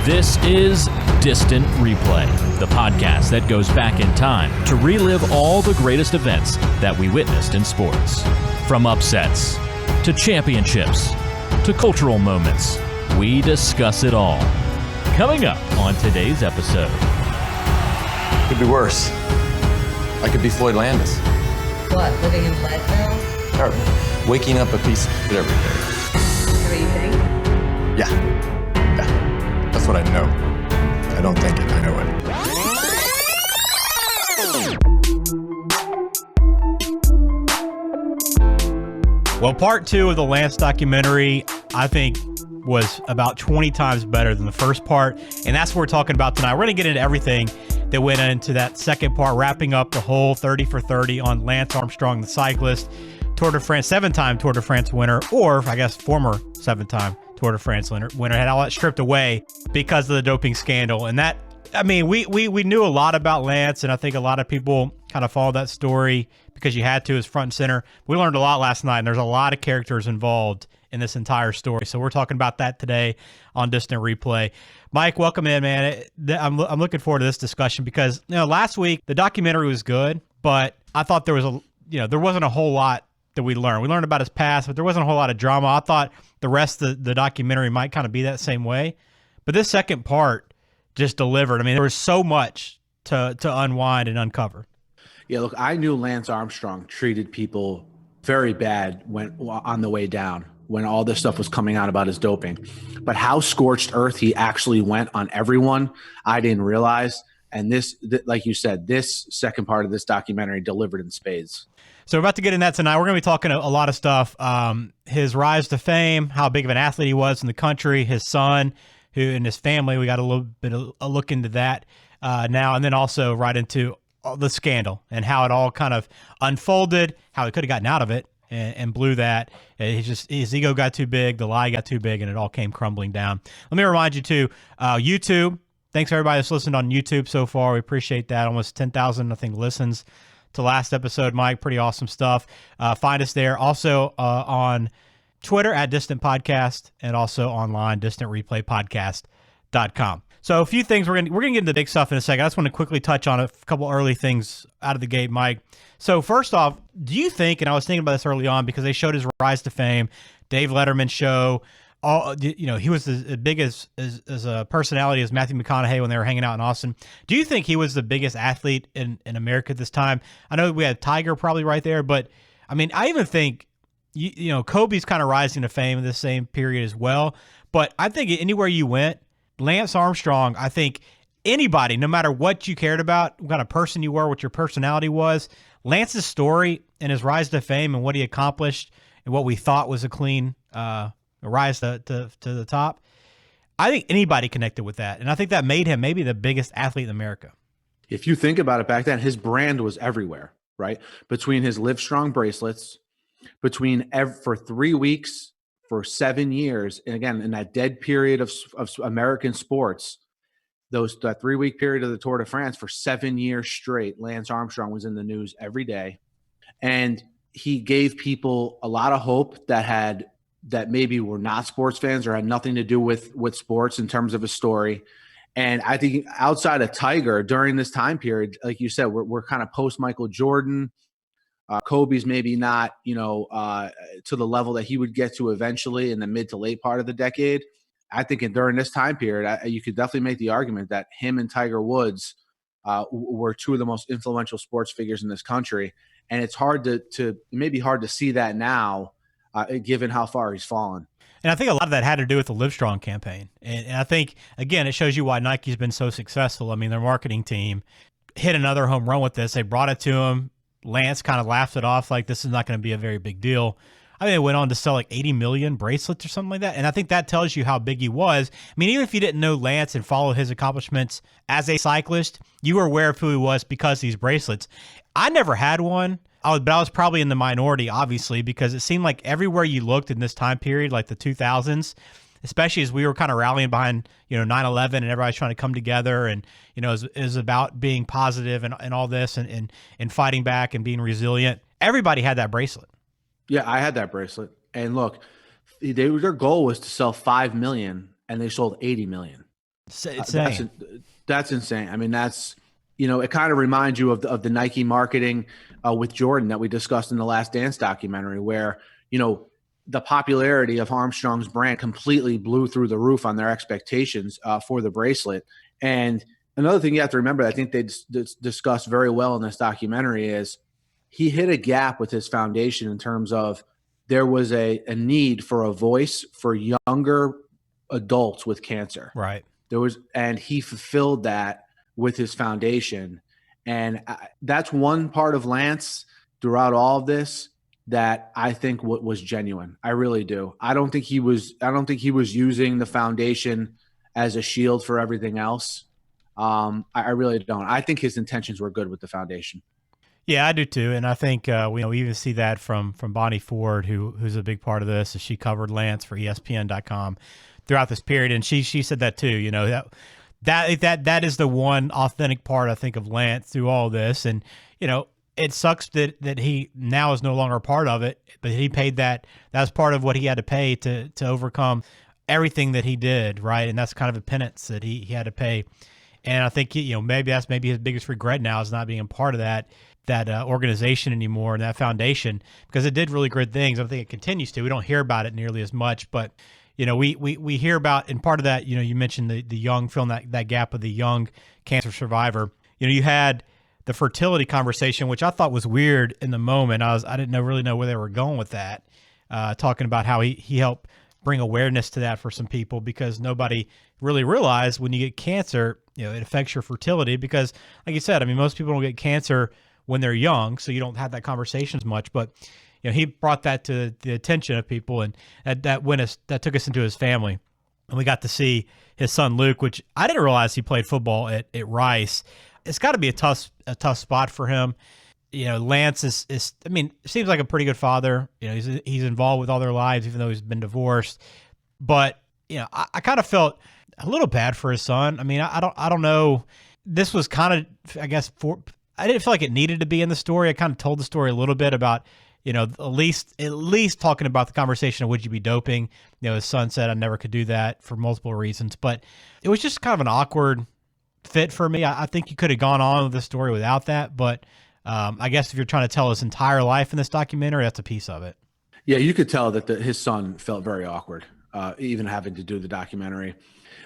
This is Distant Replay, the podcast that goes back in time to relive all the greatest events that we witnessed in sports. From upsets, to championships, to cultural moments, we discuss it all. Coming up on today's episode. Could be worse. I could be Floyd Landis. What, living in Leadville? Or waking up a piece of it every day. What do you think? Yeah. That's what I know. I don't think it, I know it. Well, part two of the Lance documentary, I think, was about 20 times better than the first part, and that's what we're talking about tonight. We're going to get into everything that went into that second part, wrapping up the whole 30 for 30 on Lance Armstrong, the cyclist, Tour de France, 7-time Tour de France winner, or I guess former 7-time Tour de France winner, had all that stripped away because of the doping scandal. And that, I mean, we knew a lot about Lance, and I think a lot of people kind of followed that story because you had to as front and center. We learned a lot last night, and there's a lot of characters involved in this entire story. So we're talking about that today on Distant Replay. Mike, welcome in, man. I'm looking forward to this discussion because, last week the documentary was good, but I thought there was there wasn't a whole lot that we learned. We learned about his past, but there wasn't a whole lot of drama. I thought the rest of the documentary might kind of be that same way, but this second part just delivered. I mean, there was so much to unwind and uncover. Yeah, look, I knew Lance Armstrong treated people very bad on the way down, when all this stuff was coming out about his doping. But how scorched earth he actually went on everyone, I didn't realize. And this, like you said, this second part of this documentary delivered in spades. So we're about to get in that tonight. We're going to be talking a lot of stuff. His rise to fame, how big of an athlete he was in the country, his son, who and his family. We got a little bit of a look into that now. And then also right into the scandal and how it all kind of unfolded, how he could have gotten out of it. And blew that. His ego got too big, the lie got too big, and it all came crumbling down. Let me remind you too, YouTube. Thanks everybody that's listened on YouTube so far. We appreciate that. Almost 10,000, I think, listens to last episode, Mike. Pretty awesome stuff. Find us there. Also on Twitter at Distant Podcast, and also online, distantreplaypodcast.com. So a few things, we're gonna get into the big stuff in a second. I just want to quickly touch on a couple early things out of the gate, Mike. So first off, do you think, and I was thinking about this early on because they showed his rise to fame, Dave Letterman show, he was as big as a personality as Matthew McConaughey when they were hanging out in Austin. Do you think he was the biggest athlete in America at this time? I know we had Tiger probably right there, but I mean, I even think, Kobe's kind of rising to fame in the same period as well. But I think anywhere you went, Lance Armstrong, I think anybody, no matter what you cared about, what kind of person you were, what your personality was, Lance's story and his rise to fame and what he accomplished and what we thought was a clean rise to the top, I think anybody connected with that. And I think that made him maybe the biggest athlete in America. If you think about it back then, his brand was everywhere, right? Between his Livestrong bracelets, for 3 weeks, for 7 years, and again, in that dead period of American sports, that 3-week period of the Tour de France, for 7 years straight, Lance Armstrong was in the news every day. And he gave people a lot of hope that maybe were not sports fans or had nothing to do with sports in terms of a story. And I think outside of Tiger during this time period, like you said, we're kind of post Michael Jordan. Kobe's maybe not, to the level that he would get to eventually in the mid to late part of the decade. I think during this time period, you could definitely make the argument that him and Tiger Woods were two of the most influential sports figures in this country. And it's hard to see that now, given how far he's fallen. And I think a lot of that had to do with the Livestrong campaign. And I think, again, it shows you why Nike's been so successful. I mean, their marketing team hit another home run with this. They brought it to him. Lance kind of laughed it off like this is not going to be a very big deal. I think they went on to sell like 80 million bracelets or something like that. And I think that tells you how big he was. I mean, even if you didn't know Lance and follow his accomplishments as a cyclist, you were aware of who he was because of these bracelets. I never had one, but I was probably in the minority, obviously, because it seemed like everywhere you looked in this time period, like the 2000s, especially as we were kind of rallying behind, 9/11 and everybody's trying to come together and, is about being positive and all this and fighting back and being resilient. Everybody had that bracelet. Yeah, I had that bracelet. And look, their goal was to sell 5 million and they sold 80 million. It's insane. That's insane. I mean, that's, it kind of reminds you of the Nike marketing with Jordan that we discussed in the Last Dance documentary, where, the popularity of Armstrong's brand completely blew through the roof on their expectations for the bracelet. And another thing you have to remember, I think they discussed very well in this documentary, is he hit a gap with his foundation in terms of there was a need for a voice for younger adults with cancer. Right. And he fulfilled that with his foundation. And that's one part of Lance throughout all of this that I think was genuine. I really do. I don't think he was using the foundation as a shield for everything else. I really don't. I think his intentions were good with the foundation. Yeah, I do too. And I think we even see that from Bonnie Ford, who's a big part of this. She covered Lance for ESPN.com throughout this period, and she said that too. That is the one authentic part, I think, of Lance through all this. And it sucks that he now is no longer a part of it, but he paid that. That's part of what he had to pay to overcome everything that he did, right? And that's kind of a penance that he had to pay. And I think maybe that's his biggest regret now, is not being a part of that organization anymore and that foundation, because it did really great things. I think it continues to. We don't hear about it nearly as much, but we hear about, and part of that, you mentioned the young, filling that gap of the young cancer survivor. You had the fertility conversation, which I thought was weird in the moment. I didn't really know where they were going with that, talking about how he helped bring awareness to that for some people, because nobody really realized when you get cancer, it affects your fertility, because like you said, I mean, most people don't get cancer when they're young, so you don't have that conversation as much, but he brought that to the attention of people, and that took us into his family, and we got to see his son Luke, which I didn't realize he played football at Rice. It's got to be a tough spot for him. Lance is I mean, seems like a pretty good father. He's involved with all their lives, even though he's been divorced. But I kind of felt a little bad for his son. I mean, I don't know. This was kind of, I guess, I didn't feel like it needed to be in the story. I kind of told the story a little bit about, at least talking about the conversation of would you be doping. His son said I never could do that for multiple reasons, but it was just kind of an awkward fit for me. I think you could have gone on with the story without that, but I guess if you're trying to tell his entire life in this documentary, that's a piece of it. Yeah, you could tell that his son felt very awkward, even having to do the documentary.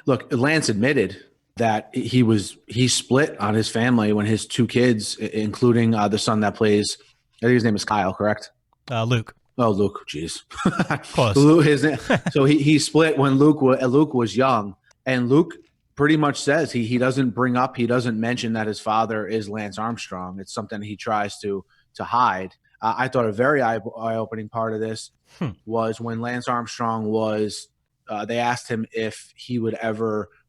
Look, Lance admitted that he split on his family when his two kids, including the son that plays, I think his name is Kyle, correct? Luke. Oh, Luke, jeez. Close. So he split when Luke was young, and Luke pretty much says he doesn't mention that his father is Lance Armstrong. It's something he tries to hide. I thought a very eye-opening part of this was when Lance Armstrong was, they asked him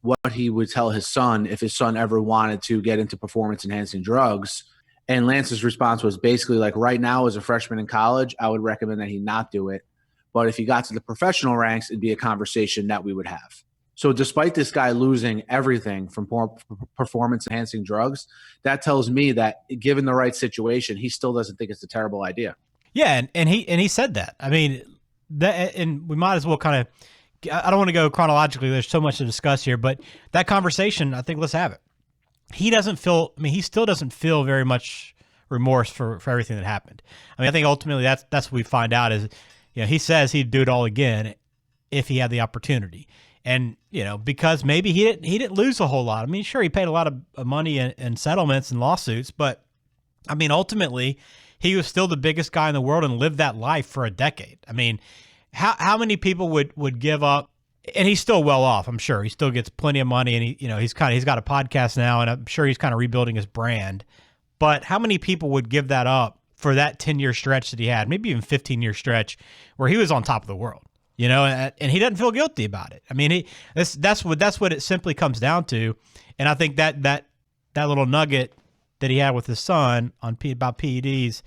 what he would tell his son if his son ever wanted to get into performance-enhancing drugs. And Lance's response was basically like, right now as a freshman in college, I would recommend that he not do it. But if he got to the professional ranks, it'd be a conversation that we would have. So despite this guy losing everything from performance-enhancing drugs, that tells me that given the right situation, he still doesn't think it's a terrible idea. Yeah, and he said that. I mean, and we might as well kind of, I don't want to go chronologically. There's so much to discuss here, but that conversation, I think let's have it. He still doesn't feel very much remorse for everything that happened. I mean, I think ultimately that's what we find out is, he says he'd do it all again if he had the opportunity. And, because maybe he didn't lose a whole lot. I mean, sure, he paid a lot of money in settlements and lawsuits, but I mean, ultimately he was still the biggest guy in the world and lived that life for a decade. I mean, how many people would give up? And he's still well off. I'm sure he still gets plenty of money, and he's got a podcast now, and I'm sure he's kind of rebuilding his brand. But how many people would give that up for that 10-year stretch that he had, maybe even 15-year stretch where he was on top of the world? And he doesn't feel guilty about it. I mean, that's what it simply comes down to. And I think that little nugget that he had with his son about PEDs,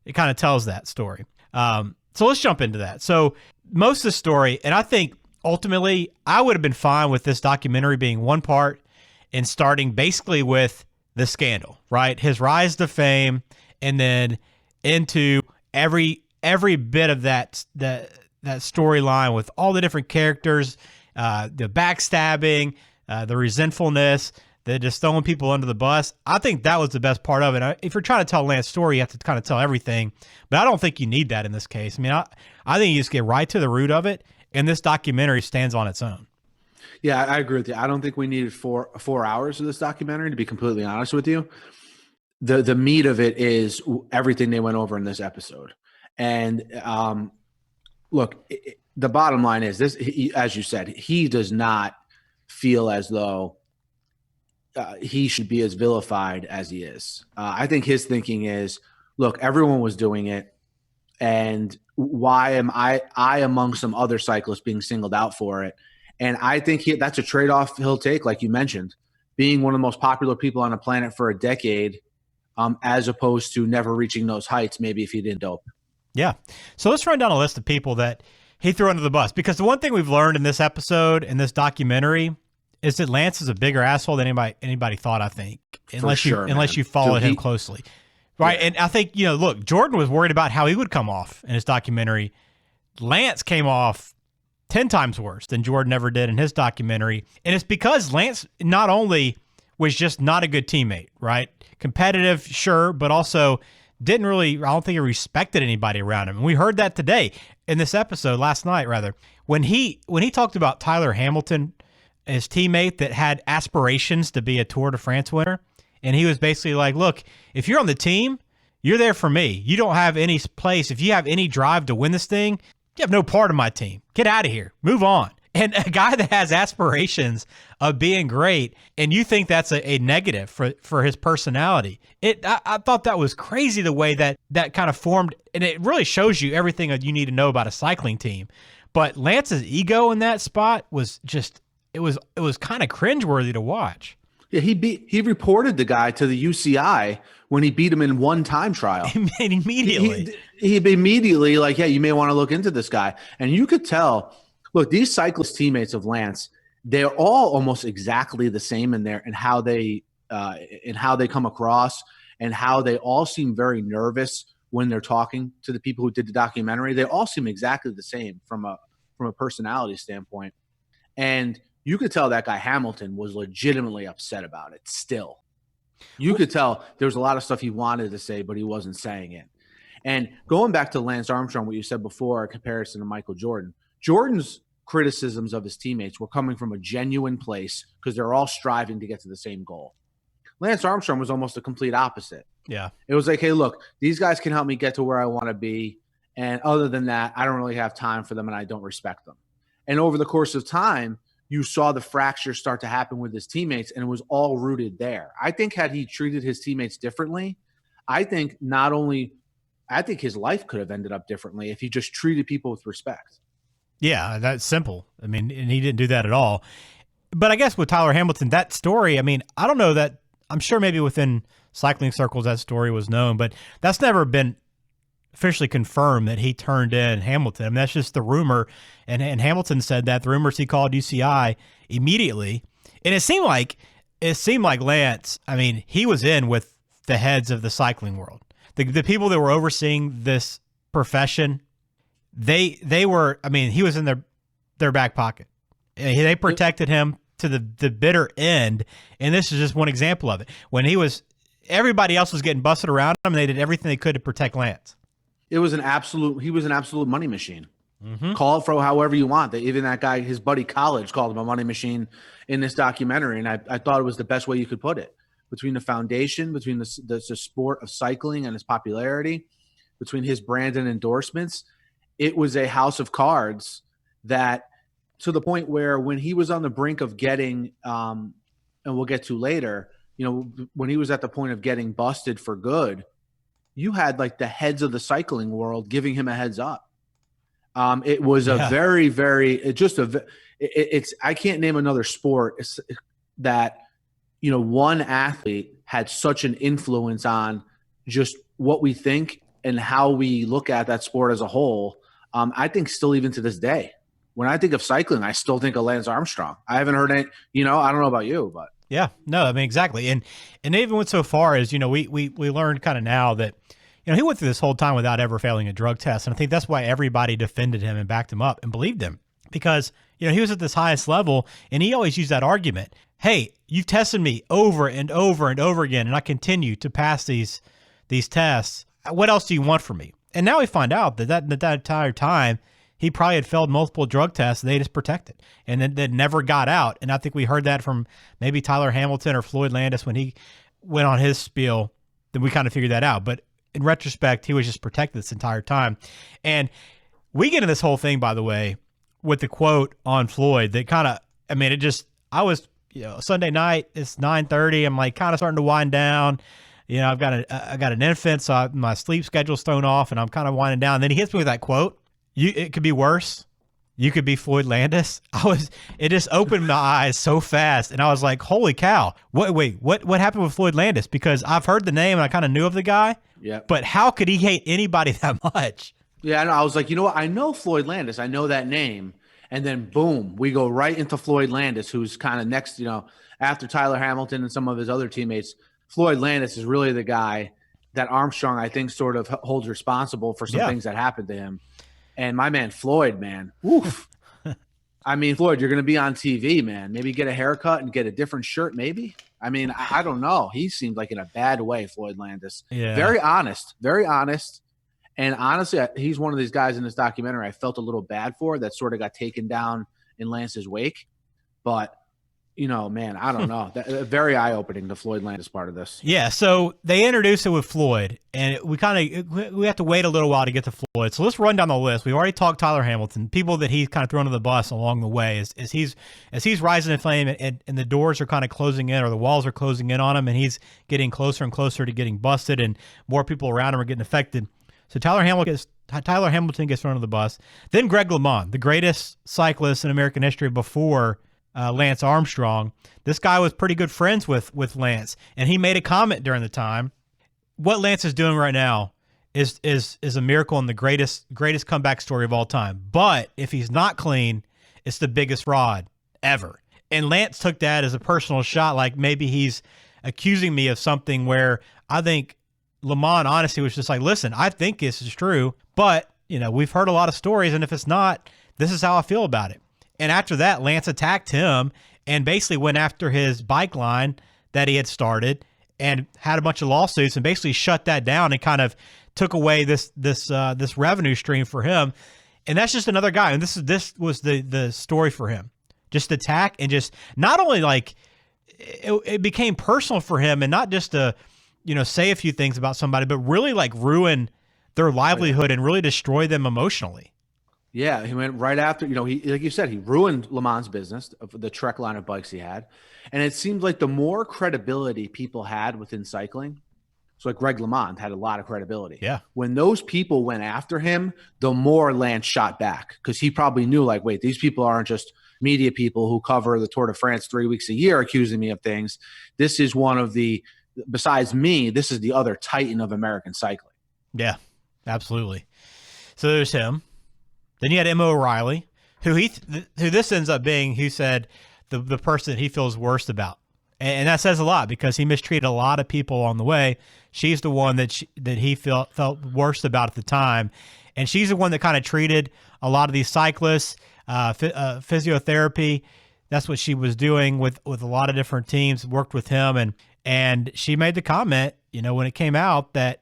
it kind of tells that story. So let's jump into that. So most of the story, and I think ultimately I would have been fine with this documentary being one part and starting basically with the scandal, right? His rise to fame, and then into every bit of that storyline with all the different characters, the backstabbing, the resentfulness, the just throwing people under the bus. I think that was the best part of it. If you're trying to tell Lance's story, you have to kind of tell everything. But I don't think you need that in this case. I mean, I think you just get right to the root of it, and this documentary stands on its own. Yeah, I agree with you. I don't think we needed four hours of this documentary, to be completely honest with you. The meat of it is everything they went over in this episode. And look, the bottom line is this, as you said, he does not feel as though he should be as vilified as he is. I think his thinking is, look, everyone was doing it, and why am I among some other cyclists being singled out for it? And I think that's a trade-off he'll take, like you mentioned, being one of the most popular people on the planet for a decade, as opposed to never reaching those heights, maybe if he didn't dope. Yeah. So let's run down a list of people that he threw under the bus, because the one thing we've learned in this episode, in this documentary, is that Lance is a bigger asshole than anybody thought, I think, unless you followed him closely. Right. Yeah. And I think, look, Jordan was worried about how he would come off in his documentary. Lance came off 10 times worse than Jordan ever did in his documentary. And it's because Lance not only was just not a good teammate, right? Competitive, sure, but also didn't really, I don't think he respected anybody around him. And we heard that today in this episode, last night, rather. When he talked about Tyler Hamilton, his teammate that had aspirations to be a Tour de France winner, and he was basically like, look, if you're on the team, you're there for me. You don't have any place. If you have any drive to win this thing, you have no part of my team. Get out of here. Move on. And a guy that has aspirations of being great, and you think that's a negative for his personality. I thought that was crazy, the way that kind of formed, and it really shows you everything that you need to know about a cycling team. But Lance's ego in that spot was just, it was kind of cringeworthy to watch. Yeah, he reported the guy to the UCI when he beat him in one time trial. Immediately. He immediately like, yeah, you may want to look into this guy. And you could tell, look, these cyclist teammates of Lance, they're all almost exactly the same in how they come across, and how they all seem very nervous when they're talking to the people who did the documentary. They all seem exactly the same from a personality standpoint. And you could tell that guy Hamilton was legitimately upset about it still. You could tell there was a lot of stuff he wanted to say, but he wasn't saying it. And going back to Lance Armstrong, what you said before, a comparison to Michael Jordan, Jordan's criticisms of his teammates were coming from a genuine place because they're all striving to get to the same goal. Lance Armstrong was almost the complete opposite. Yeah. It was like, hey, look, these guys can help me get to where I want to be. And other than that, I don't really have time for them, and I don't respect them. And over the course of time, you saw the fracture start to happen with his teammates, and it was all rooted there. I think had he treated his teammates differently, I think his life could have ended up differently if he just treated people with respect. Yeah, that's simple. I mean, and he didn't do that at all. But I guess with Tyler Hamilton, that story, I mean, I don't know that, I'm sure maybe within cycling circles that story was known, but that's never been officially confirmed that he turned in Hamilton. I mean, that's just the rumor. And Hamilton said that. The rumors, he called UCI immediately. And it seemed like Lance, I mean, he was in with the heads of the cycling world. The people that were overseeing this profession, they were, I mean, he was in their back pocket. They protected him to the bitter end. And this is just one example of it. When everybody else was getting busted around him, and they did everything they could to protect Lance. He was an absolute money machine. Mm-hmm. Call it for however you want. Even that guy, his buddy College, called him a money machine in this documentary. And I thought it was the best way you could put it. Between the foundation, between the sport of cycling and his popularity, between his brand and endorsements, it was a house of cards that, to the point where when he was on the brink of getting, and we'll get to later, when he was at the point of getting busted for good, you had like the heads of the cycling world giving him a heads up. It was a very, very, I can't name another sport that, one athlete had such an influence on just what we think and how we look at that sport as a whole. I think still even to this day, when I think of cycling, I still think of Lance Armstrong. I haven't heard it, I don't know about you, but. Yeah, no, I mean, exactly. And they even went so far as, we learned kind of now that, he went through this whole time without ever failing a drug test. And I think that's why everybody defended him and backed him up and believed him. because, he was at this highest level, and he always used that argument. Hey, you've tested me over and over and over again, and I continue to pass these tests. What else do you want from me? And now we find out that entire time, he probably had failed multiple drug tests. They just protected, and then that never got out. And I think we heard that from maybe Tyler Hamilton or Floyd Landis when he went on his spiel. Then we kind of figured that out. But in retrospect, he was just protected this entire time. And we get into this whole thing, by the way, with the quote on Floyd that kind of, I was, Sunday night, it's 9:30. I'm like kind of starting to wind down. I got an infant, so my sleep schedule's thrown off, and I'm kind of winding down. And then he hits me with that quote. It could be worse. You could be Floyd Landis. It just opened my eyes so fast, and I was like, "Holy cow! What happened with Floyd Landis?" Because I've heard the name and I kind of knew of the guy. Yeah. But how could he hate anybody that much? Yeah, I was like, what? I know Floyd Landis. I know that name, and then boom, we go right into Floyd Landis, who's kind of next. After Tyler Hamilton and some of his other teammates, Floyd Landis is really the guy that Armstrong, I think, sort of holds responsible for some things that happened to him. And my man, Floyd, man, oof. Floyd, you're going to be on TV, man. Maybe get a haircut and get a different shirt, maybe. I don't know. He seemed like in a bad way, Floyd Landis. Yeah. Very honest. And honestly, he's one of these guys in this documentary I felt a little bad for that sort of got taken down in Lance's wake. But, man, I don't know. Very eye-opening, the Floyd Landis part of this. Yeah, so they introduced it with Floyd, and we have to wait a little while to get to Floyd. So let's run down the list. We've already talked Tyler Hamilton, people that he's kind of thrown to the bus along the way as he's rising in flame, and the doors are kind of closing in, or the walls are closing in on him, and he's getting closer and closer to getting busted, and more people around him are getting affected. So Tyler Hamilton gets thrown to the bus. Then Greg LeMond, the greatest cyclist in American history before Lance Armstrong. This guy was pretty good friends with Lance, and he made a comment during the time. What Lance is doing right now is a miracle and the greatest comeback story of all time. But if he's not clean, it's the biggest fraud ever. And Lance took that as a personal shot, like maybe he's accusing me of something, where I think LeMond honestly was just like, listen, I think this is true, but we've heard a lot of stories, and if it's not, this is how I feel about it. And after that, Lance attacked him and basically went after his bike line that he had started and had a bunch of lawsuits and basically shut that down and kind of took away this revenue stream for him. And that's just another guy. And this was the story for him. Just attack, and just not only like it became personal for him, and not just to say a few things about somebody, but really like ruin their livelihood and really destroy them emotionally. Yeah, he went right after, he, like you said, he ruined LeMond's business, of the Trek line of bikes he had. And it seemed like the more credibility people had within cycling, so like Greg LeMond had a lot of credibility. Yeah. When those people went after him, the more Lance shot back, because he probably knew, like, wait, these people aren't just media people who cover the Tour de France 3 weeks a year accusing me of things. This is one of the, besides me, this is the other titan of American cycling. Yeah, absolutely. So there's him. Then you had Emma O'Reilly, who this ends up being, who said the person that he feels worst about. And that says a lot, because he mistreated a lot of people on the way. She's the one that he felt worst about at the time. And she's the one that kind of treated a lot of these cyclists, physiotherapy. That's what she was doing with a lot of different teams, worked with him. And she made the comment, when it came out that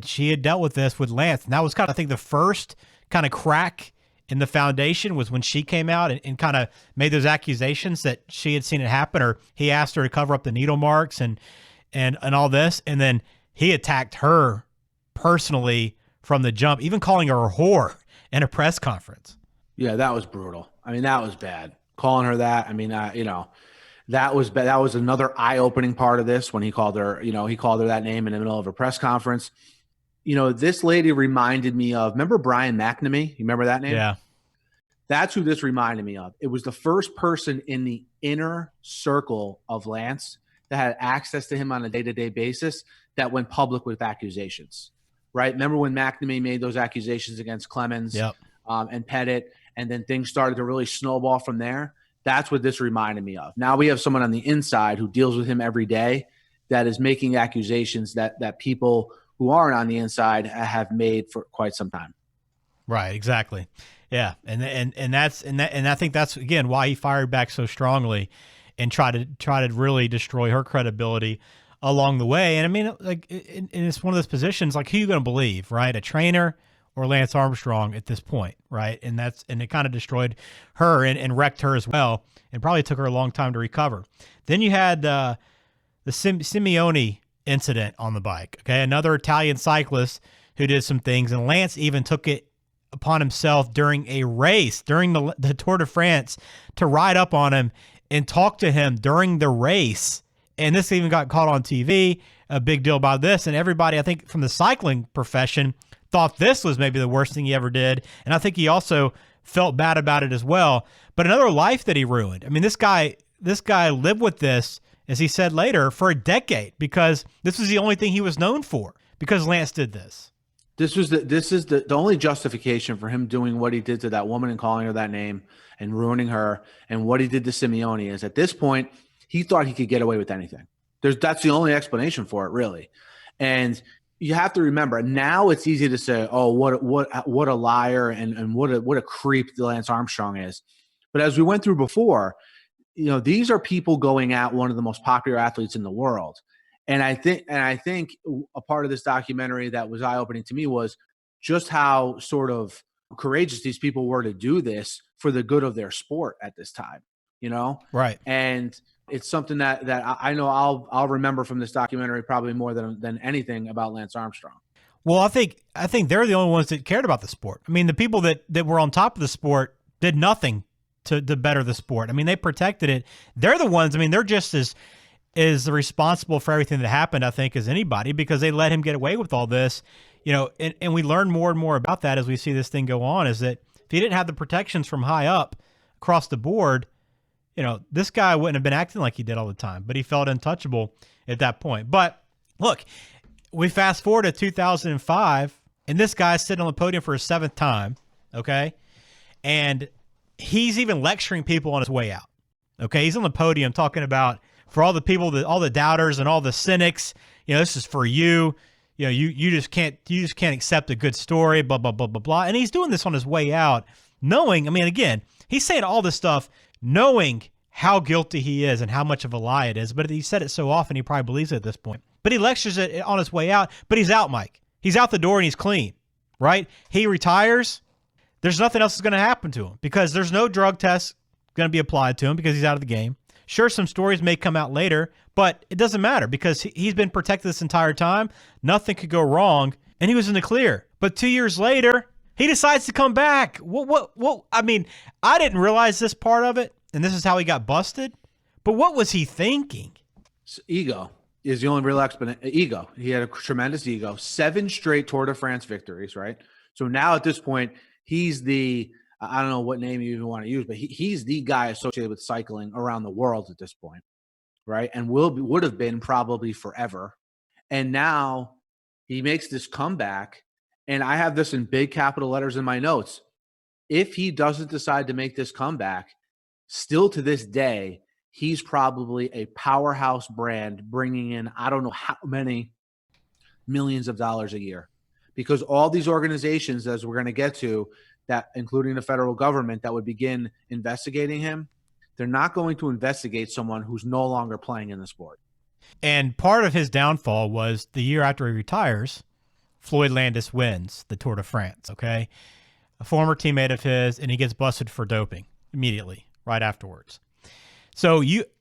she had dealt with this with Lance. And that was kind of, I think, the first kind of crack in the foundation was when she came out and kind of made those accusations that she had seen it happen, or he asked her to cover up the needle marks and all this. And then he attacked her personally from the jump, even calling her a whore in a press conference. Yeah, that was brutal. That was bad. Calling her that. That was bad. That was another eye-opening part of this, when he called her, he called her that name in the middle of a press conference. This lady reminded me of, remember Brian McNamee? You remember that name? Yeah. That's who this reminded me of. It was the first person in the inner circle of Lance that had access to him on a day-to-day basis that went public with accusations, right? Remember when McNamee made those accusations against Clemens and Pettit, and then things started to really snowball from there? That's what this reminded me of. Now we have someone on the inside who deals with him every day that is making accusations that people who aren't on the inside have made for quite some time. Right, exactly. and I think that's again why he fired back so strongly and try to really destroy her credibility along the way. And I mean, like, and it's one of those positions, like, who you going to believe, right? A trainer or Lance Armstrong at this point, right? And it kind of destroyed her and wrecked her as well, and probably took her a long time to recover. Then you had the Simeone incident on the bike, okay? Another Italian cyclist who did some things, and Lance even took it upon himself during a race, during the Tour de France, to ride up on him and talk to him during the race. And this even got caught on TV, a big deal about this. And everybody, I think, from the cycling profession thought this was maybe the worst thing he ever did. And I think he also felt bad about it as well. But another life that he ruined. I mean, this guy lived with this, as he said later, for a decade, because this was the only thing he was known for, because Lance did this. This is the only justification for him doing what he did to that woman and calling her that name and ruining her, and what he did to Simeone is, at this point, he thought he could get away with anything. That's the only explanation for it, really. And you have to remember, now it's easy to say, oh, what a liar and what a creep Lance Armstrong is. But as we went through before, these are people going at one of the most popular athletes in the world. And I think a part of this documentary that was eye-opening to me was just how sort of courageous these people were to do this for the good of their sport at this time, Right. And it's something that I know I'll remember from this documentary probably more than anything about Lance Armstrong. Well, I think they're the only ones that cared about the sport. I mean, the people that were on top of the sport did nothing to better the sport. I mean, they protected it. They're the ones, I mean, they're just as responsible for everything that happened, I think, as anybody, because they let him get away with all this, and we learn more and more about that as we see this thing go on, is that if he didn't have the protections from high up across the board, this guy wouldn't have been acting like he did all the time, but he felt untouchable at that point. But look, we fast forward to 2005, and this guy's sitting on the podium for his 7th time, okay? And he's even lecturing people on his way out, okay? He's on the podium talking about, for all the people, all the doubters and all the cynics, this is for you. You just can't accept a good story, blah, blah, blah, blah, blah. And he's doing this on his way out, knowing, I mean, again, he's saying all this stuff, knowing how guilty he is and how much of a lie it is. But he said it so often, he probably believes it at this point. But he lectures it on his way out, but he's out, Mike. He's out the door and he's clean, right? He retires. There's nothing else that's going to happen to him because there's no drug test going to be applied to him because he's out of the game. Sure, some stories may come out later, but it doesn't matter because he's been protected this entire time. Nothing could go wrong, and he was in the clear. But 2 years later, he decides to come back. What? I mean, I didn't realize this part of it, and this is how he got busted. But what was he thinking? Ego is the only real explanation. Ego. He had a tremendous ego. 7 straight Tour de France victories, right? So now at this point, he's the – I don't know what name you even want to use, but he's the guy associated with cycling around the world at this point, right? And would have been probably forever. And now he makes this comeback, and I have this in big capital letters in my notes. If he doesn't decide to make this comeback, still to this day, he's probably a powerhouse brand bringing in I don't know how many millions of dollars a year, because all these organizations, as we're going to get to, that including the federal government, that would begin investigating him, they're not going to investigate someone who's no longer playing in the sport. And part of his downfall was the year after he retires, Floyd Landis wins the Tour de France, okay? A former teammate of his, and he gets busted for doping immediately, right afterwards. So and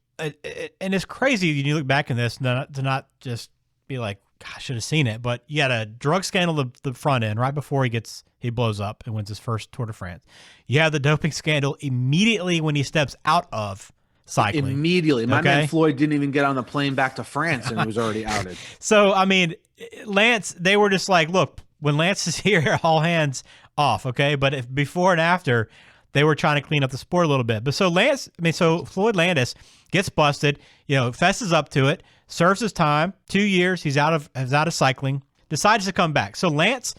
it's crazy when you look back in this to not just be like, I should have seen it, but you had a drug scandal at the front end right before he blows up and wins his first Tour de France. You have the doping scandal immediately when he steps out of cycling. Immediately. My man Floyd didn't even get on the plane back to France and he was already outed. So, I mean, Lance, they were just like, look, when Lance is here, all hands off, okay? But before and after, they were trying to clean up the sport a little bit. But so Floyd Landis gets busted, fesses up to it, serves his time, 2 years, he's out of cycling, decides to come back. So Lance's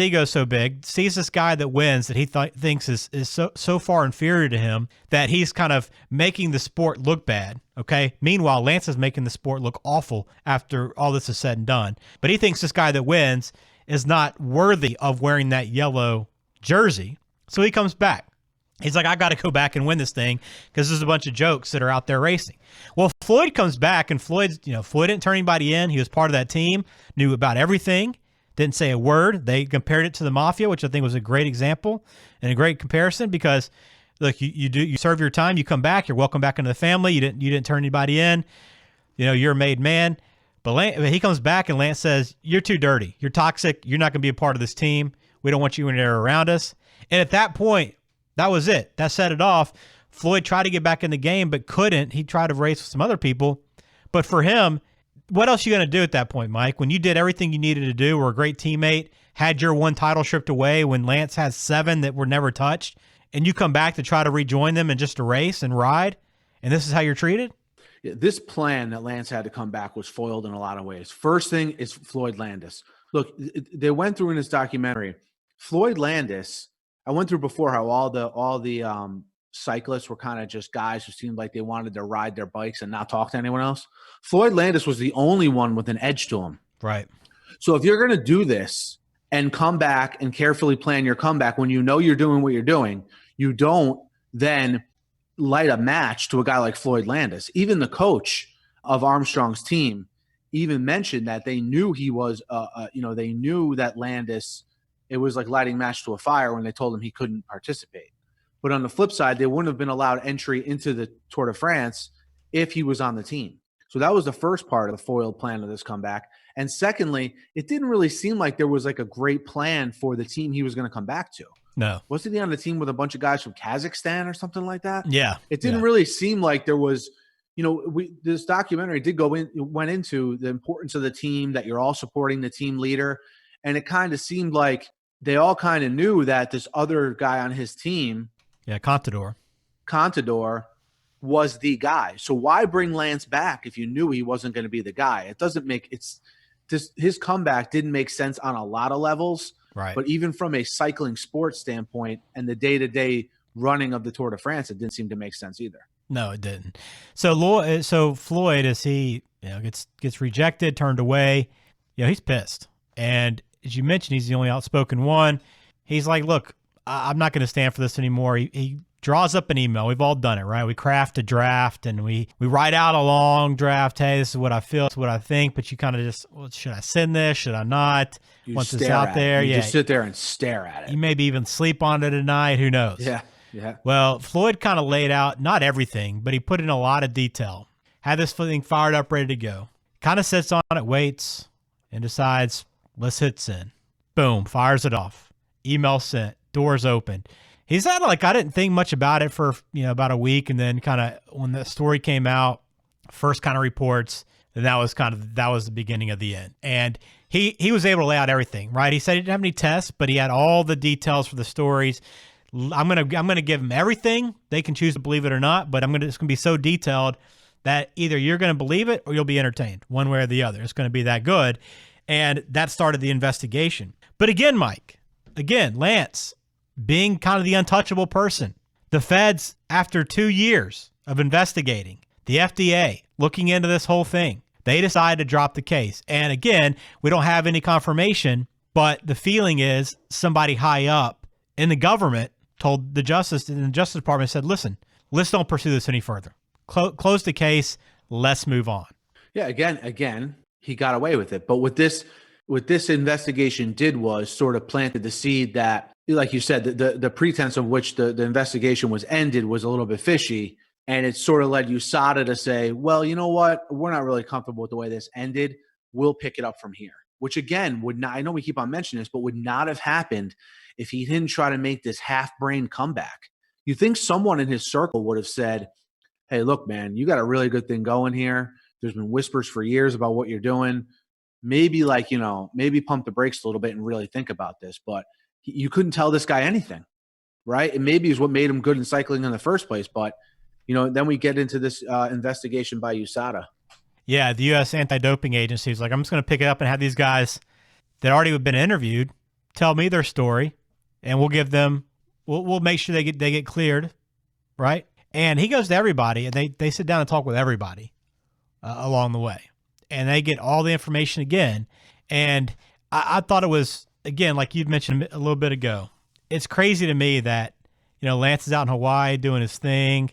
ego is so big, sees this guy that wins that he thinks is so far inferior to him that he's kind of making the sport look bad, okay? Meanwhile, Lance is making the sport look awful after all this is said and done. But he thinks this guy that wins is not worthy of wearing that yellow jersey. So he comes back. He's like, I got to go back and win this thing because there's a bunch of jokes that are out there racing. Well, Floyd comes back, and Floyd didn't turn anybody in. He was part of that team, knew about everything, didn't say a word. They compared it to the Mafia, which I think was a great example and a great comparison because, look, you serve your time, you come back, you're welcome back into the family. You didn't turn anybody in. You're a made man. But he comes back, and Lance says, you're too dirty. You're toxic. You're not going to be a part of this team. We don't want you in there around us. And at that point, that was it. That set it off. Floyd tried to get back in the game, but couldn't. He tried to race with some other people. But for him, what else are you going to do at that point, Mike? When you did everything you needed to do, were a great teammate, had your one title stripped away when Lance has 7 that were never touched, and you come back to try to rejoin them and just to race and ride, and this is how you're treated? Yeah, this plan that Lance had to come back was foiled in a lot of ways. First thing is Floyd Landis. Look, they went through in this documentary, Floyd Landis, I went through before how all the cyclists were kind of just guys who seemed like they wanted to ride their bikes and not talk to anyone else. Floyd Landis was the only one with an edge to him. Right. So if you're going to do this and come back and carefully plan your comeback when you know you're doing what you're doing, you don't then light a match to a guy like Floyd Landis. Even the coach of Armstrong's team even mentioned that they knew he was, they knew that Landis, it was like lighting match to a fire when they told him he couldn't participate. But on the flip side, they wouldn't have been allowed entry into the Tour de France if he was on the team. So that was the first part of the foiled plan of this comeback. And secondly, it didn't really seem like there was like a great plan for the team he was going to come back to. No. Wasn't he on the team with a bunch of guys from Kazakhstan or something like that? Yeah. It didn't really seem like there was, this documentary went into the importance of the team, that you're all supporting the team leader. And it kind of seemed like they all kind of knew that this other guy on his team, Contador was the guy. So why bring Lance back if you knew he wasn't going to be the guy? It doesn't make his comeback didn't make sense on a lot of levels. Right. But even from a cycling sports standpoint and the day-to-day running of the Tour de France, it didn't seem to make sense either. No, it didn't. So Floyd, as he gets rejected, turned away, he's pissed. And as you mentioned, he's the only outspoken one. He's like, look, I'm not going to stand for this anymore. He draws up an email. We've all done it, right? We craft a draft and we write out a long draft. Hey, this is what I feel. This is what I think. But you kind of just, should I send this? Should I not? Once it's out there, you just sit there and stare at it. You maybe even sleep on it at night. Who knows? Yeah. Well, Floyd kind of laid out, not everything, but he put in a lot of detail. Had this thing fired up, ready to go. Kind of sits on it, waits, and decides, let's hit send. Boom, fires it off. Email sent. Doors opened. He said, I didn't think much about it for, about a week. And then kind of when the story came out, first kind of reports, then that was the beginning of the end. And he was able to lay out everything, right? He said he didn't have any tests, but he had all the details for the stories. I'm going to give them everything. They can choose to believe it or not, but it's going to be so detailed that either you're going to believe it or you'll be entertained one way or the other. It's going to be that good. And that started the investigation. But again, Mike, Lance, being kind of the untouchable person, the feds, after 2 years of investigating, the FDA looking into this whole thing, they decided to drop the case. And again, we don't have any confirmation, but the feeling is somebody high up in the government told the Justice Department, said, listen, let's don't pursue this any further. Close the case. Let's move on. Yeah. Again, he got away with it. But what this investigation did was sort of planted the seed that, like you said, the pretense of which the investigation was ended was a little bit fishy. And it sort of led USADA to say, well, you know what? We're not really comfortable with the way this ended. We'll pick it up from here, which again would not, I know we keep on mentioning this, but would not have happened if he didn't try to make this half-brained comeback. You think someone in his circle would have said, hey, look, man, you got a really good thing going here. There's been whispers for years about what you're doing. Maybe maybe pump the brakes a little bit and really think about this. But you couldn't tell this guy anything, right? And maybe is what made him good in cycling in the first place. But, then we get into this investigation by USADA. Yeah, the U.S. Anti-Doping Agency is like, I'm just going to pick it up and have these guys that already have been interviewed tell me their story, and we'll give them, we'll make sure they get cleared, right? And he goes to everybody, and they sit down and talk with everybody along the way, and they get all the information again. And I thought it was, again, like you mentioned a little bit ago, it's crazy to me that, Lance is out in Hawaii doing his thing,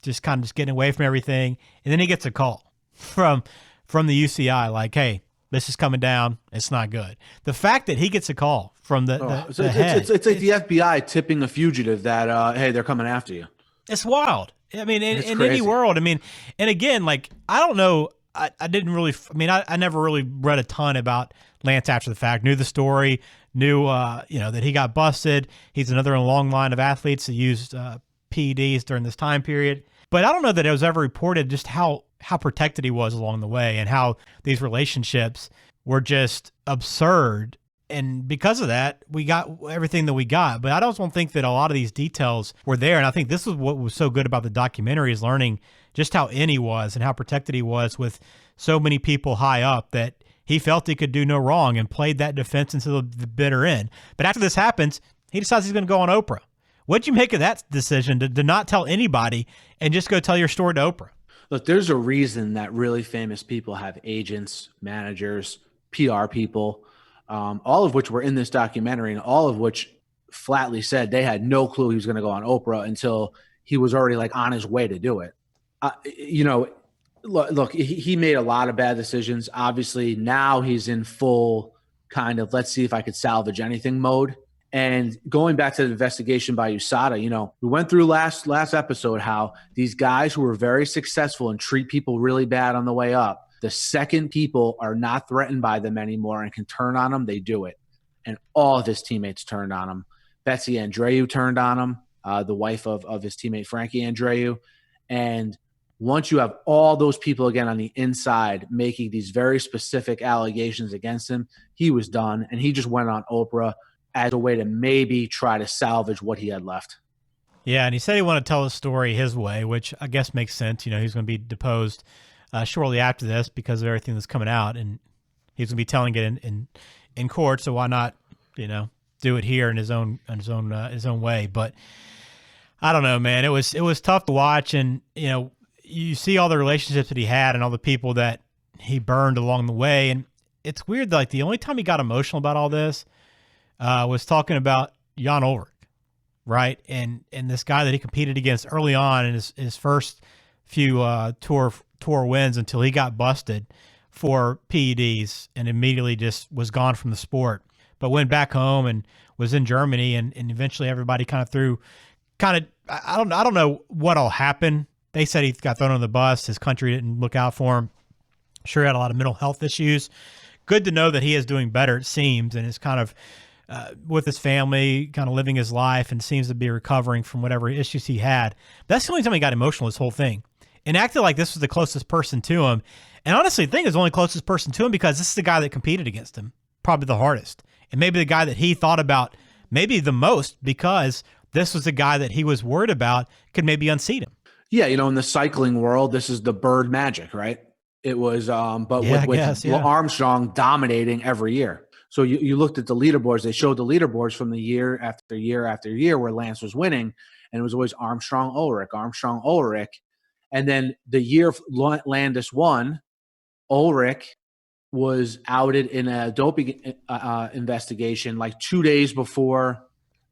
just kind of just getting away from everything. And then he gets a call from the UCI like, hey, this is coming down. It's not good. The fact that he gets a call from the head. It's like the FBI tipping a fugitive that, hey, they're coming after you. It's wild. I mean, in crazy. any world, and again, like, I don't know. I didn't really, I never really read a ton about Lance after the fact, knew the story, knew, that he got busted. He's another in a long line of athletes that used PEDs during this time period. But I don't know that it was ever reported just how protected he was along the way and how these relationships were just absurd. And because of that, we got everything that we got. But I don't think that a lot of these details were there. And I think this is what was so good about the documentary, is learning just how in he was and how protected he was with so many people high up, that he felt he could do no wrong and played that defense until the bitter end. But after this happens, he decides he's going to go on Oprah. What'd you make of that decision to not tell anybody and just go tell your story to Oprah? Look, there's a reason that really famous people have agents, managers, PR people, all of which were in this documentary, and all of which flatly said they had no clue he was going to go on Oprah until he was already like on his way to do it. Look, he made a lot of bad decisions. Obviously, now he's in full kind of let's see if I could salvage anything mode. And going back to the investigation by USADA, we went through last episode how these guys who were very successful and treat people really bad on the way up, the second people are not threatened by them anymore and can turn on them, they do it. And all of his teammates turned on him. Betsy Andreu turned on him, the wife of his teammate Frankie Andreu. And once you have all those people again on the inside making these very specific allegations against him, he was done. And he just went on Oprah as a way to maybe try to salvage what he had left. Yeah, and he said he wanted to tell his story his way, which I guess makes sense. He's going to be deposed shortly after this because of everything that's coming out, and he's going to be telling it in court. So why not, do it here in his own way? But I don't know, man. It was tough to watch, and you see all the relationships that he had and all the people that he burned along the way, and it's weird. Like the only time he got emotional about all this was talking about Jan Ulrich, right? And this guy that he competed against early on in his first few tour wins until he got busted for PEDs and immediately just was gone from the sport, but went back home and was in Germany, and eventually everybody I don't know what all happened. They said he got thrown on the bus. His country didn't look out for him. Sure, he had a lot of mental health issues. Good to know that he is doing better, it seems, and is kind of with his family, kind of living his life, and seems to be recovering from whatever issues he had. That's the only time he got emotional this whole thing, and acted like this was the closest person to him. And honestly, I think it was the only closest person to him because this is the guy that competed against him, probably the hardest, and maybe the guy that he thought about maybe the most because this was the guy that he was worried about could maybe unseat him. Yeah, in the cycling world, this is the bird magic, right? It was, with Armstrong dominating every year. So you looked at the leaderboards. They showed the leaderboards from the year after year after year where Lance was winning, and it was always Armstrong, Ulrich. And then the year Landis won, Ulrich was outed in a doping investigation like 2 days before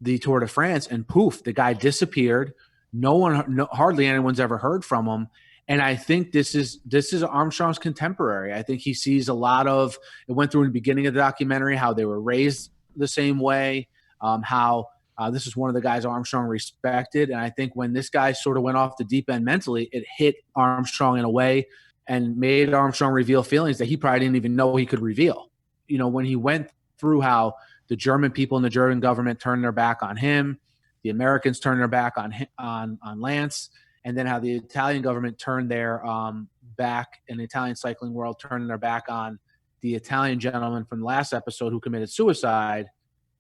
the Tour de France, and poof, the guy disappeared. Hardly anyone's ever heard from him. And I think this is Armstrong's contemporary. I think he sees a lot of it. Went through in the beginning of the documentary how they were raised the same way, how this is one of the guys Armstrong respected. And I think when this guy sort of went off the deep end mentally, it hit Armstrong in a way and made Armstrong reveal feelings that he probably didn't even know he could reveal. When he went through how the German people and the German government turned their back on him, the Americans turned their back on Lance, and then how the Italian government turned their back, in the Italian cycling world, turning their back on the Italian gentleman from the last episode who committed suicide,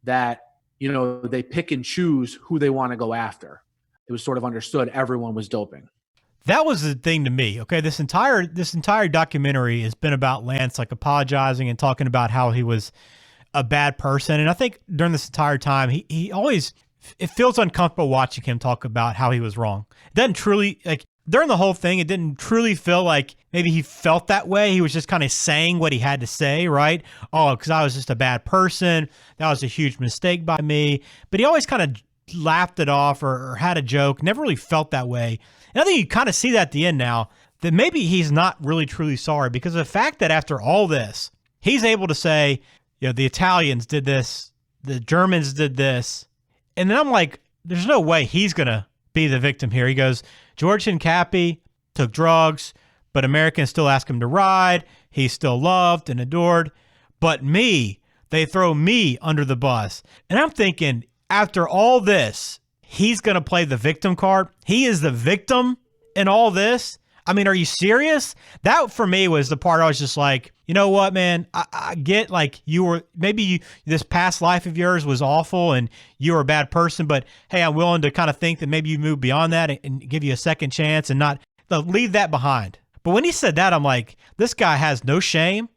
that, they pick and choose who they want to go after. It was sort of understood everyone was doping. That was the thing to me. Okay, this entire documentary has been about Lance apologizing and talking about how he was a bad person. And I think during this entire time, he always, it feels uncomfortable watching him talk about how he was wrong. It doesn't truly, during the whole thing, it didn't truly feel like maybe he felt that way. He was just kind of saying what he had to say, right? Oh, because I was just a bad person. That was a huge mistake by me. But he always kind of laughed it off or had a joke, never really felt that way. And I think you kind of see that at the end now, that maybe he's not really truly sorry, because of the fact that after all this, he's able to say, the Italians did this, the Germans did this. And then I'm like, there's no way he's going to be the victim here. He goes, George Hincapie took drugs, but Americans still ask him to ride. He's still loved and adored. But me, they throw me under the bus. And I'm thinking, after all this, he's going to play the victim card. He is the victim in all this. I mean, are you serious? That for me was the part I was just like, you know what, man? I get like this past life of yours was awful and you were a bad person, but hey, I'm willing to kind of think that maybe you move beyond that and give you a second chance and not leave that behind. But when he said that, I'm like, this guy has no shame.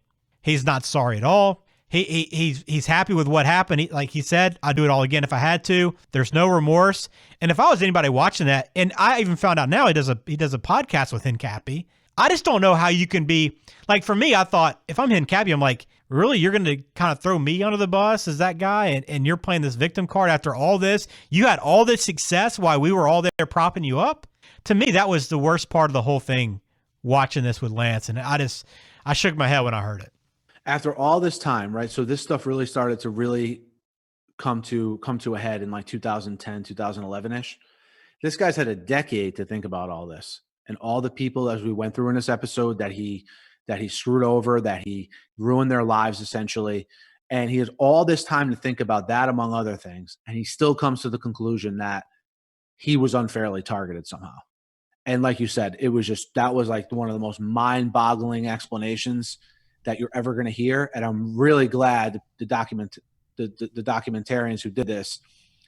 He's not sorry at all. He's happy with what happened. Like he said, I'd do it all again if I had to. There's no remorse. And if I was anybody watching that, and I even found out now he does a podcast with Hincapie. I just don't know how you can be like, for me, I thought if I'm Hincapie, I'm like, really? You're going to kind of throw me under the bus as that guy? And you're playing this victim card after all this? You had all this success while we were all there propping you up? To me, that was the worst part of the whole thing, watching this with Lance. And I shook my head when I heard it. After all this time, right? So this stuff really started to really come to a head in like 2010, 2011-ish. This guy's had a decade to think about all this and all the people, as we went through in this episode, that he screwed over, that he ruined their lives essentially. And he has all this time to think about that, among other things. And he still comes to the conclusion that he was unfairly targeted somehow. And like you said, that was like one of the most mind-boggling explanations that you're ever going to hear. And I'm really glad the documentarians who did this,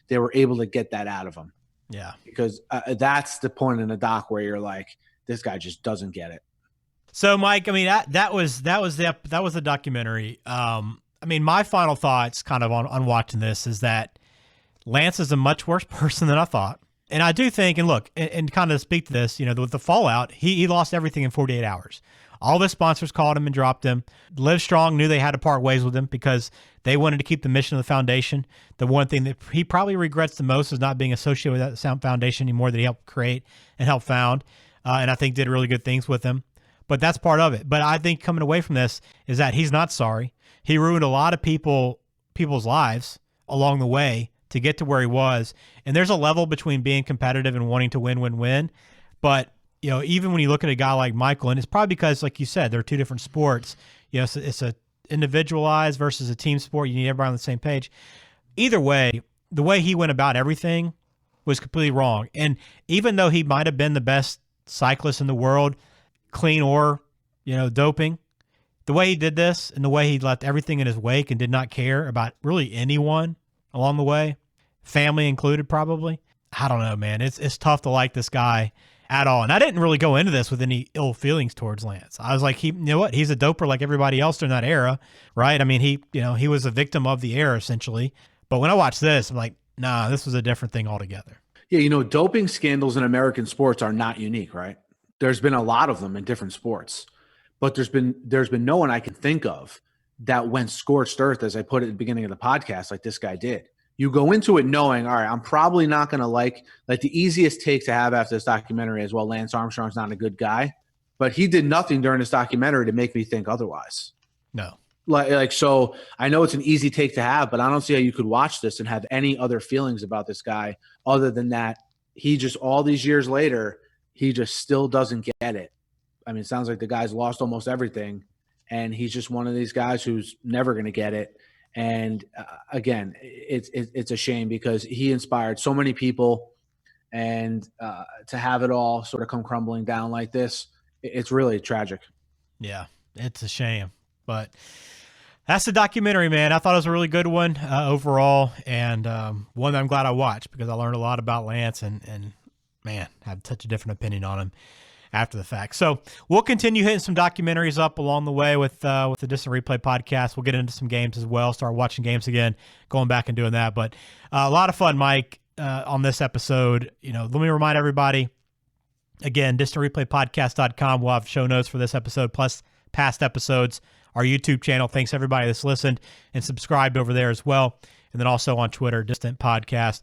they were able to get that out of him. Yeah. Because that's the point in the doc where you're like, this guy just doesn't get it. So Mike, I mean, that was the documentary. I mean, my final thoughts kind of on watching this is that Lance is a much worse person than I thought. And I do think, and look, and kind of speak to this, with the fallout, he lost everything in 48 hours. All the sponsors called him and dropped him. Livestrong knew they had to part ways with him because they wanted to keep the mission of the foundation. The one thing that he probably regrets the most is not being associated with that foundation anymore that he helped create and helped found, and I think did really good things with him. But that's part of it. But I think coming away from this is that he's not sorry. He ruined a lot of people's lives along the way to get to where he was. And there's a level between being competitive and wanting to win. But even when you look at a guy like Michael, and it's probably because, like you said, they're two different sports. It's a individualized versus a team sport. You need everybody on the same page. Either way, the way he went about everything was completely wrong. And even though he might have been the best cyclist in the world, clean or, doping, the way he did this and the way he left everything in his wake and did not care about really anyone along the way, family included probably. I don't know, man. It's tough to like this guy at all. And I didn't really go into this with any ill feelings towards Lance. I was like, you know what? He's a doper like everybody else during that era, right? I mean, he was a victim of the era essentially. But when I watched this, I'm like, nah, this was a different thing altogether. Yeah, doping scandals in American sports are not unique, right? There's been a lot of them in different sports, but there's been no one I can think of that went scorched earth, as I put it at the beginning of the podcast, like this guy did. You go into it knowing, all right, I'm probably not going to like the easiest take to have after this documentary is, well, Lance Armstrong's not a good guy, but he did nothing during this documentary to make me think otherwise. No. So I know it's an easy take to have, but I don't see how you could watch this and have any other feelings about this guy other than that he just, all these years later, he just still doesn't get it. I mean, it sounds like the guy's lost almost everything, and he's just one of these guys who's never going to get it. And again, it's a shame because he inspired so many people, and to have it all sort of come crumbling down like this, it's really tragic. Yeah, it's a shame, but that's the documentary, man. I thought it was a really good one overall, and one that I'm glad I watched because I learned a lot about Lance and man, had such a different opinion on him after the fact. So we'll continue hitting some documentaries up along the way with the Distant Replay podcast. We'll get into some games as well, start watching games again, going back and doing that. But a lot of fun, Mike, on this episode. Let me remind everybody, Again, distantreplaypodcast.com. We'll have show notes for this episode plus past episodes. Our YouTube channel. Thanks everybody that's listened and subscribed over there as well. And then also on Twitter, Distant Podcast.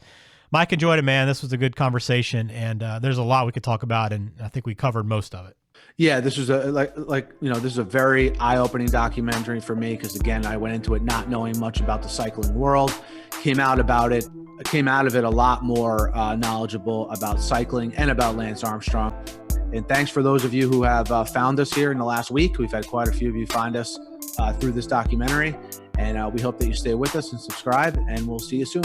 Mike, enjoyed it, man. This was a good conversation, and there's a lot we could talk about, and I think we covered most of it. Yeah, this was this is a very eye-opening documentary for me because, again, I went into it not knowing much about the cycling world. Came out of it a lot more knowledgeable about cycling and about Lance Armstrong. And thanks for those of you who have found us here in the last week. We've had quite a few of you find us through this documentary. And we hope that you stay with us and subscribe, and we'll see you soon.